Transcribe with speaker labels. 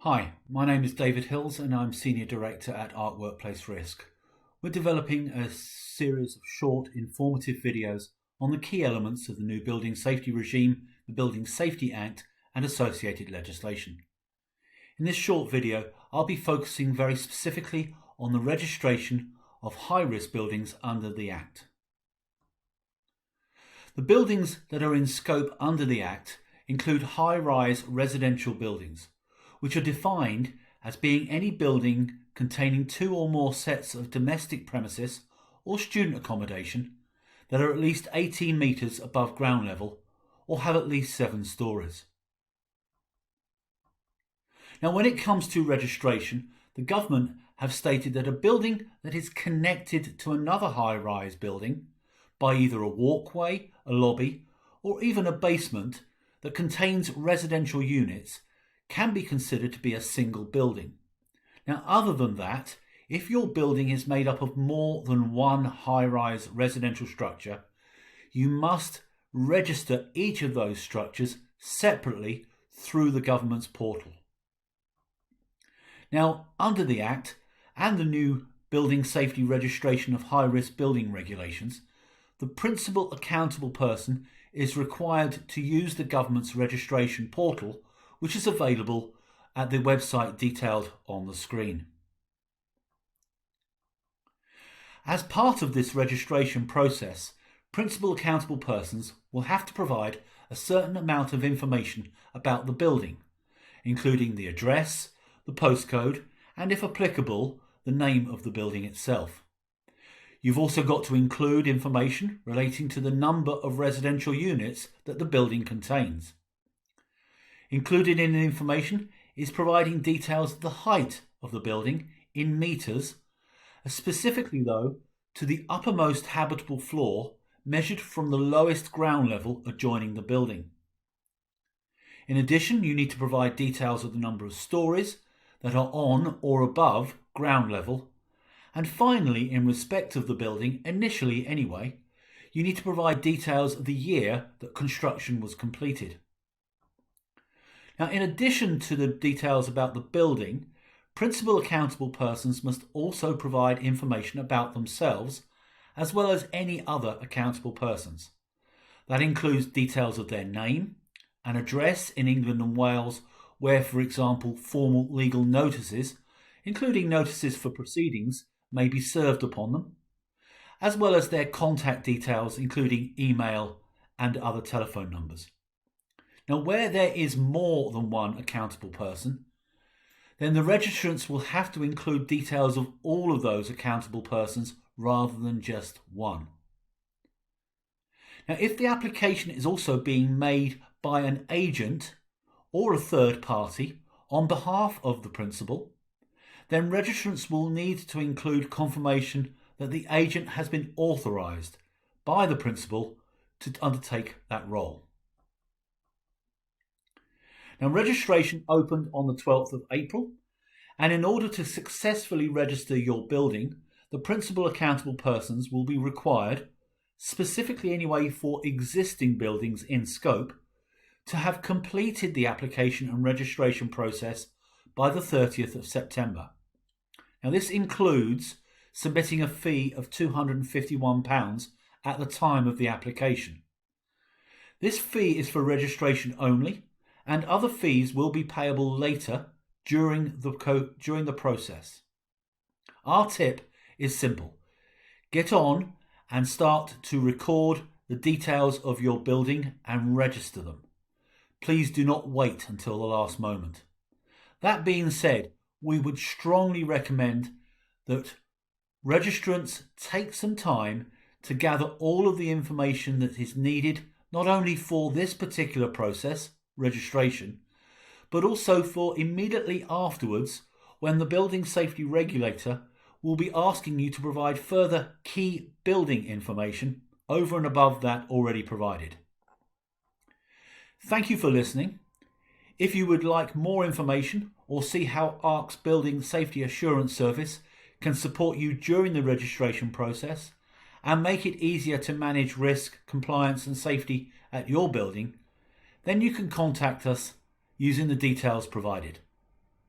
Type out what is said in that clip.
Speaker 1: Hi, my name is David Hills and I'm Senior Director at ARC Workplace Risk. We're developing a series of short, informative videos on the key elements of the new building safety regime, the Building Safety Act and associated legislation. In this short video, I'll be focusing very specifically on the registration of high-risk buildings under the Act. The buildings that are in scope under the Act include high-rise residential buildings, which are defined as being any building containing two or more sets of domestic premises or student accommodation that are at least 18 metres above ground level or have at least 7 stories. Now, when it comes to registration, the government have stated that a building that is connected to another high-rise building by either a walkway, a lobby, or even a basement that contains residential units can be considered to be a single building. Now, other than that, if your building is made up of more than one high-rise residential structure, you must register each of those structures separately through the government's portal. Now, under the Act and the new Building Safety Registration of High-Risk Building Regulations, the principal accountable person is required to use the government's registration portal, which is available at the website detailed on the screen. As part of this registration process, principal accountable persons will have to provide a certain amount of information about the building, including the address, the postcode, and if applicable, the name of the building itself. You've also got to include information relating to the number of residential units that the building contains. Included in the information is providing details of the height of the building in metres, specifically though to the uppermost habitable floor measured from the lowest ground level adjoining the building. In addition, you need to provide details of the number of stories that are on or above ground level, and finally, in respect of the building, initially anyway, you need to provide details of the year that construction was completed. Now, in addition to the details about the building, principal accountable persons must also provide information about themselves as well as any other accountable persons. That includes details of their name, an address in England and Wales where, for example, formal legal notices, including notices for proceedings, may be served upon them, as well as their contact details, including email and other telephone numbers. Now, where there is more than one accountable person, then the registrants will have to include details of all of those accountable persons rather than just one. Now, if the application is also being made by an agent or a third party on behalf of the principal, then registrants will need to include confirmation that the agent has been authorised by the principal to undertake that role. Now, registration opened on the 12th of April, and in order to successfully register your building, the principal accountable persons will be required, specifically anyway for existing buildings in scope, to have completed the application and registration process by the 30th of September. Now, this includes submitting a fee of £251 at the time of the application. This fee is for registration only, and other fees will be payable later during the process. Our tip is simple. Get on and start to record the details of your building and register them. Please do not wait until the last moment. That being said, we would strongly recommend that registrants take some time to gather all of the information that is needed, not only for this particular process, registration, but also for immediately afterwards when the building safety regulator will be asking you to provide further key building information over and above that already provided. Thank you for listening. If you would like more information or see how ARC's Building Safety Assurance Service can support you during the registration process and make it easier to manage risk, compliance and safety at your building, then you can contact us using the details provided.